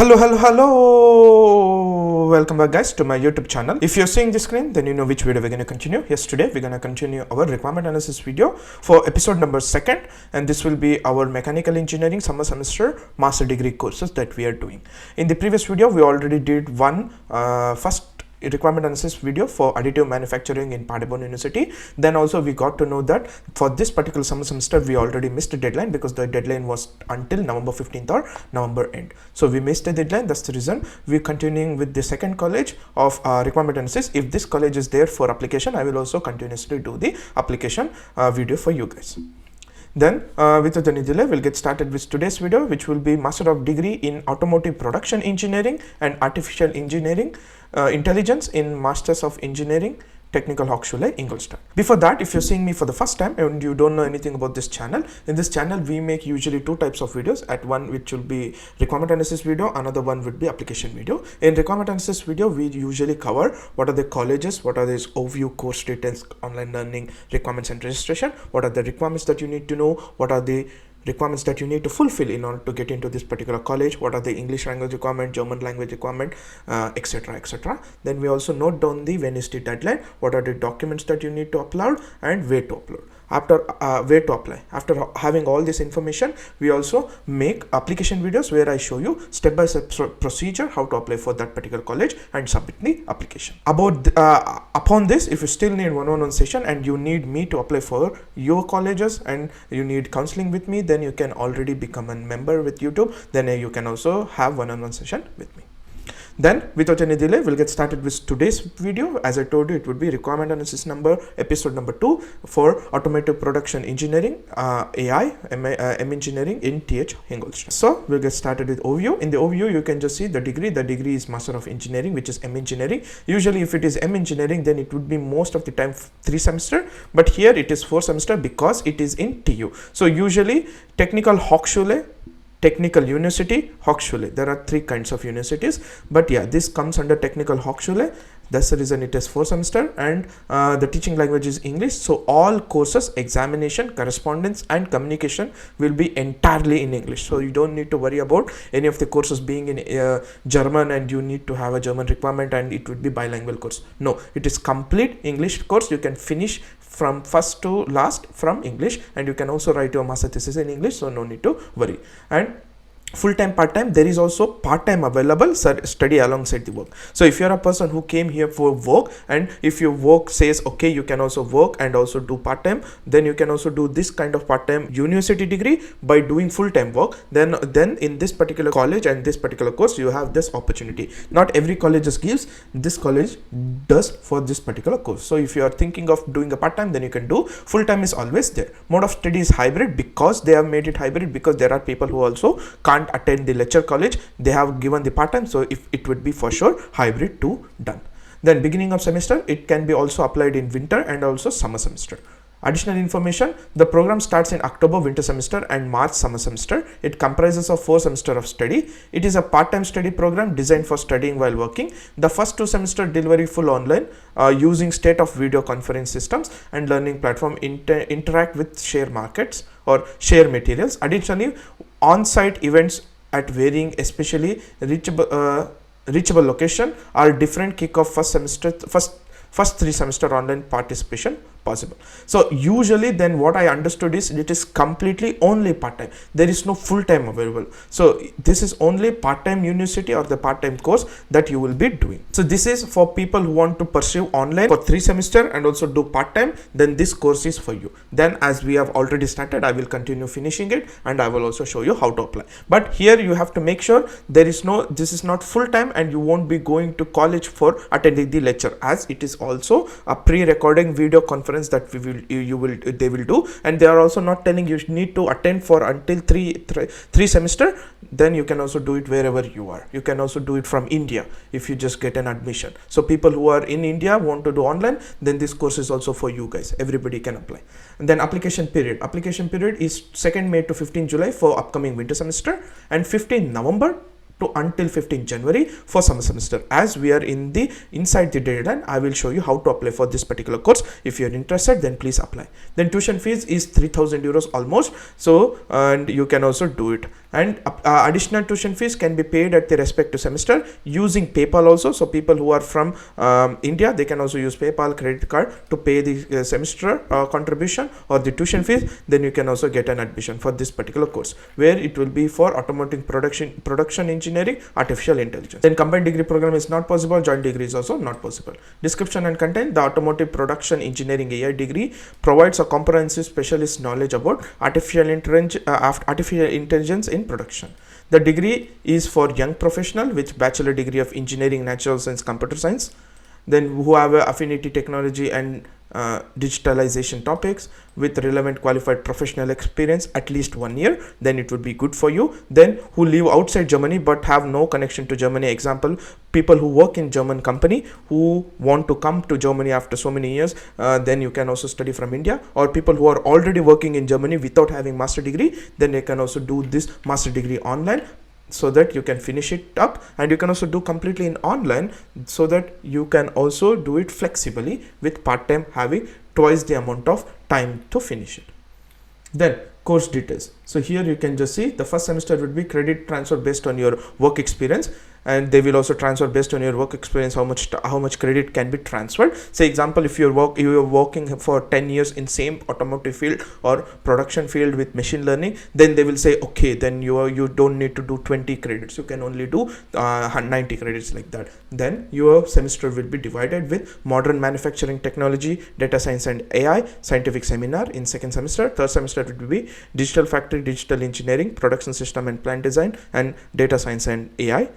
Hello. Welcome back guys to my YouTube channel. If you're seeing this screen, then you know which video we're going to continue. Yes, today we're going to continue our requirement analysis video for episode number 2, and this will be our mechanical engineering summer semester master degree courses that we are doing. In the previous video, we already did one first requirement analysis video for additive manufacturing in Paderborn University. Then also we got to know that for this particular summer semester we already missed the deadline because the deadline was until November 15th or November end. So we missed the deadline. That's the reason we're continuing with the second college of requirement analysis. If this college is there for application, I will also continuously do the application video for you guys. Then without any delay, we'll get started with today's video, which will be Master of Degree in Automotive Production Engineering and Artificial Engineering Intelligence in Masters of Engineering, Technische Hochschule, Ingolstadt. Before that, if you're seeing me for the first time and you don't know anything about this channel, in this channel we make usually two types of videos. At one which will be requirement analysis video, another one would be application video. In requirement analysis video, we usually cover what are the colleges, what are these overview course details, online learning requirements and registration, what are the requirements that you need to know, what are the requirements that you need to fulfill in order to get into this particular college, what are the English language requirement, German language requirement, etc, etc. Then we also note down the when is the deadline, what are the documents that you need to upload and where to upload. After where to apply. After having all this information, we also make application videos where I show you step-by-step procedure how to apply for that particular college and submit the application. Upon this, if you still need one-on-one session and you need me to apply for your colleges and you need counseling with me, then you can already become a member with YouTube. Then you can also have one-on-one session with me. Then without any delay, we'll get started with today's video. As I told you, it would be requirement analysis episode number 2 for automotive production engineering, AI, M engineering in TH Ingolstadt. So we'll get started with overview. In the overview, you can just see the degree. The degree is Master of Engineering, which is M engineering. Usually if it is M engineering, then it would be most of the time 3 semester, but here it is 4 semester because it is in TU. So usually Technische Hochschule, Technical University, Hochschule. There are 3 kinds of universities, but yeah, this comes under Technische Hochschule. That's the reason it is 4 semester, and the teaching language is English. So all courses, examination, correspondence and communication will be entirely in English. So you don't need to worry about any of the courses being in German and you need to have a German requirement and it would be bilingual course. No, it is complete English course. You can finish from first to last from English, and you can also write your master thesis in English, so no need to worry. And full-time, part-time, there is also part-time available, study alongside the work. So if you're a person who came here for work, and if your work says okay, you can also work and also do part-time, then you can also do this kind of part-time university degree by doing full-time work. Then in this particular college and this particular course, you have this opportunity. Not every college just gives, this college does for this particular course. So if you are thinking of doing a part-time, then you can do. Full-time is always there. Mode of study is hybrid because they have made it hybrid, because there are people who also can't attend the lecture college. They have given the part-time, so if it would be for sure hybrid 2 done. Then beginning of semester, it can be also applied in winter and also summer semester. Additional information, the program starts in October winter semester and March summer semester. It comprises of 4 semester of study. It is a part-time study program designed for studying while working. The first 2 semester delivery full online using state of video conference systems and learning platform interact with share markets or share materials. Additionally, on-site events at varying, especially reachable location are different kick-off first 3 semester online participation possible. So usually then what I understood is it is completely only part-time. There is no full-time available. So this is only part-time university or the part-time course that you will be doing. So this is for people who want to pursue online for 3 semester and also do part-time, then this course is for you. Then as we have already started, I will continue finishing it and I will also show you how to apply. But here you have to make sure this is not full-time and you won't be going to college for attending the lecture, as it is also a pre-recording video conference that they will do, and they are also not telling you need to attend for until three semester. Then you can also do it wherever you are. You can also do it from India if you just get an admission. So people who are in India want to do online, then this course is also for you guys. Everybody can apply. And then application period is 2nd May to 15 July for upcoming winter semester and 15 November to until 15 January for summer semester. As we are in the inside the deadline, I will show you how to apply for this particular course. If you are interested, then please apply. Then tuition fees is 3,000 euros almost, so and you can also do it. And additional tuition fees can be paid at the respective semester using PayPal also. So people who are from India, they can also use PayPal credit card to pay the semester contribution or the tuition fees. Then you can also get an admission for this particular course, where it will be for automotive production engineering, artificial intelligence. Then combined degree program is not possible, joint degree is also not possible. Description and content: the automotive production engineering AI degree provides a comprehensive specialist knowledge about artificial intelligence in production. The degree is for young professional with bachelor degree of engineering, natural science, computer science, then who have a affinity technology and digitalization topics with relevant qualified professional experience at least 1 year, then it would be good for you. Then who live outside Germany but have no connection to Germany, example people who work in German company who want to come to Germany after so many years, then you can also study from India. Or people who are already working in Germany without having master degree, then they can also do this master degree online, so that you can finish it up. And you can also do completely in online, so that you can also do it flexibly with part-time having twice the amount of time to finish it. Then course details. So here you can just see the first semester would be credit transfer based on your work experience, and they will also transfer based on your work experience how much credit can be transferred. Say example, if you are working for 10 years in same automotive field or production field with machine learning, then they will say okay, then you don't need to do 20 credits, you can only do 90 credits, like that. Then your semester will be divided with modern manufacturing technology, data science and AI, scientific seminar in second semester. Third semester it will be digital factory, digital engineering, production system and plant design, and data science and AI.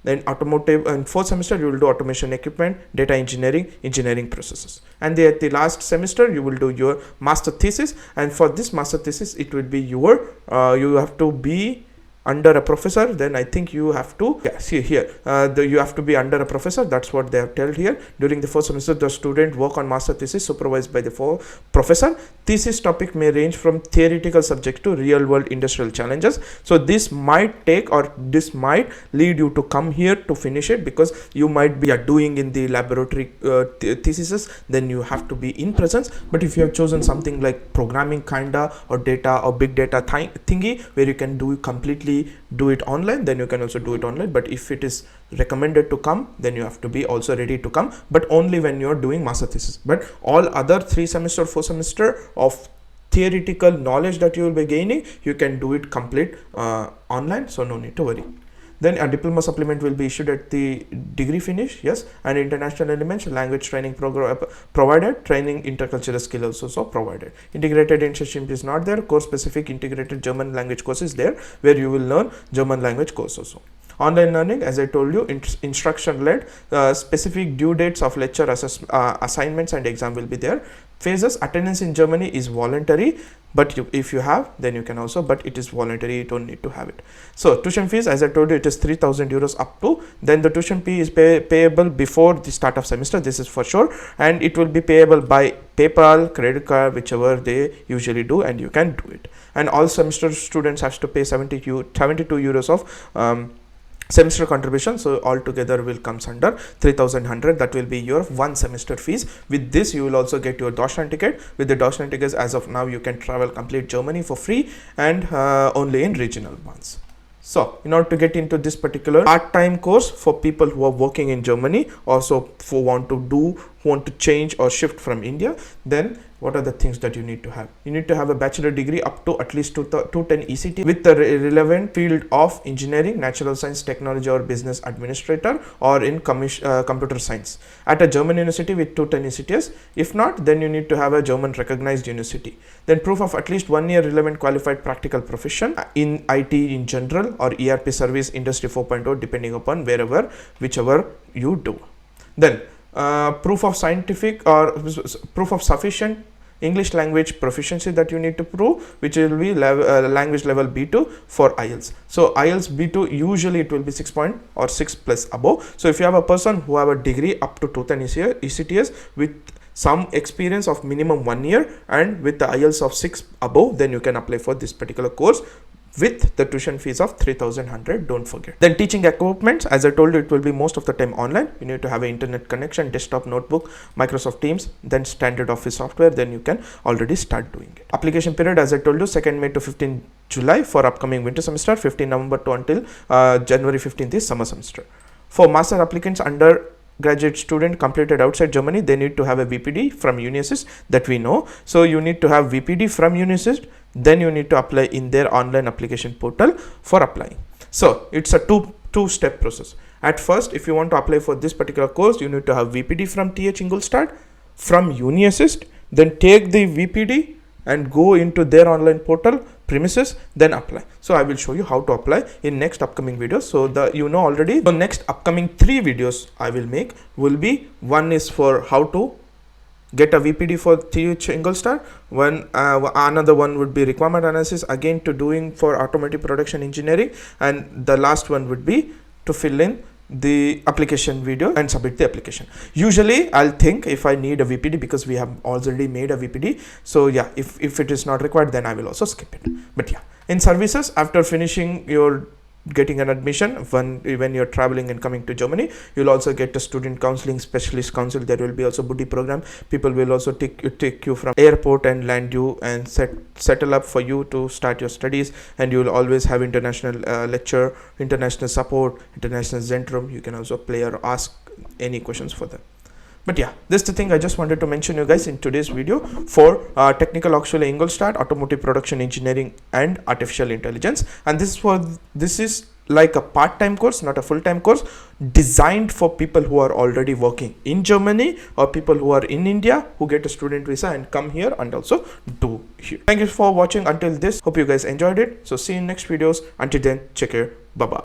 Then automotive, and fourth semester you will do automation equipment, data engineering, engineering processes. And at the last semester you will do your master thesis, and for this master thesis it will be your you have to be under a professor. Then I think you have to see here you have to be under a professor. That's what they have told here. During the first semester, the student work on master thesis supervised by the professor. Thesis topic may range from theoretical subject to real world industrial challenges. So this might take, or this might lead you to come here to finish it, because you might be doing in the laboratory theses, then you have to be in presence. But if you have chosen something like programming kinda, or data or big data thingy, where you can do it online, then you can also do it online. But if it is recommended to come, then you have to be also ready to come, but only when you are doing master thesis. But all other 3 semester, 4 semester of theoretical knowledge that you will be gaining, you can do it complete online, so no need to worry. Then a diploma supplement will be issued at the degree finish, yes, and international elements, language training program provided, training intercultural skills also provided. Integrated internship is not there. Course specific integrated German language course is there, where you will learn German language course also. Online learning, as I told you, instruction led, specific due dates of lecture assignments and exam will be there. Phases: attendance in Germany is voluntary, but if you have, then you can also, but it is voluntary, you don't need to have it. So tuition fees, as I told you, it is 3,000 euros up to. Then the tuition fee is payable before the start of semester, this is for sure, and it will be payable by PayPal, credit card, whichever they usually do, and you can do it. And all semester students have to pay 72 euros of semester contribution, so altogether will comes under 3,100. that will be your one semester fees. With this you will also get your Deutschland ticket. With the Deutschland tickets, as of now, you can travel complete Germany for free, and only in regional ones. So in order to get into this particular part-time course for people who are working in Germany, also who want to change or shift from India, then what are the things that you need to have? You need to have a bachelor degree up to at least 210 ECT with the relevant field of engineering, natural science, technology or business administrator, or in computer science at a German university with 210 ECTS. If not, then you need to have a German recognized university. Then proof of at least 1 year relevant qualified practical profession in IT in general, or ERP service, industry 4.0, depending upon whichever you do. Then proof of scientific or proof of sufficient English language proficiency that you need to prove, which will be language level B2 for IELTS. So IELTS B2, usually it will be 6 point or 6 plus above. So if you have a person who have a degree up to 210 ECTS with some experience of minimum 1 year and with the IELTS of 6 above, then you can apply for this particular course with the tuition fees of 3,100. Don't forget. Then teaching equipment, as I told you, it will be most of the time online. You need to have an internet connection, desktop, notebook, Microsoft Teams, then standard office software. Then you can already start doing it. Application period, as I told you, 2nd May to 15 July for upcoming winter semester, 15 November to until January 15th is summer semester. For master applicants, undergraduate student completed outside Germany, they need to have a VPD from Uni-Assist, that we know. So you need to have VPD from Uni-Assist, then you need to apply in their online application portal for applying. So it's a two-step process. At first, if you want to apply for this particular course, you need to have VPD from TH Ingolstadt, from Uni-Assist, then take the VPD and go into their online portal premises, then apply. So I will show you how to apply in next upcoming videos. So already the next upcoming 3 videos I will make will be, one is for how to get a VPD for TH Ingolstadt, another one would be requirement analysis, again to doing for automotive production engineering, and the last one would be to fill in the application video and submit the application. Usually I'll think if I need a VPD, because we have already made a VPD. So yeah, if it is not required, then I will also skip it. But yeah, in services, after finishing your getting an admission, when you're traveling and coming to Germany, you'll also get a student counseling specialist counsel. There will be also buddy program. People will also take you from airport and land you and settle up for you to start your studies, and you will always have international lecture, international support, international Zentrum. You can also play or ask any questions for them. But yeah, this is the thing I just wanted to mention you guys in today's video for Technical Hochschule Ingolstadt, Automotive Production Engineering and Artificial Intelligence. And this is like a part-time course, not a full-time course, designed for people who are already working in Germany or people who are in India who get a student visa and come here and also do here. Thank you for watching until this. Hope you guys enjoyed it. So see you in next videos. Until then, take care. Bye-bye.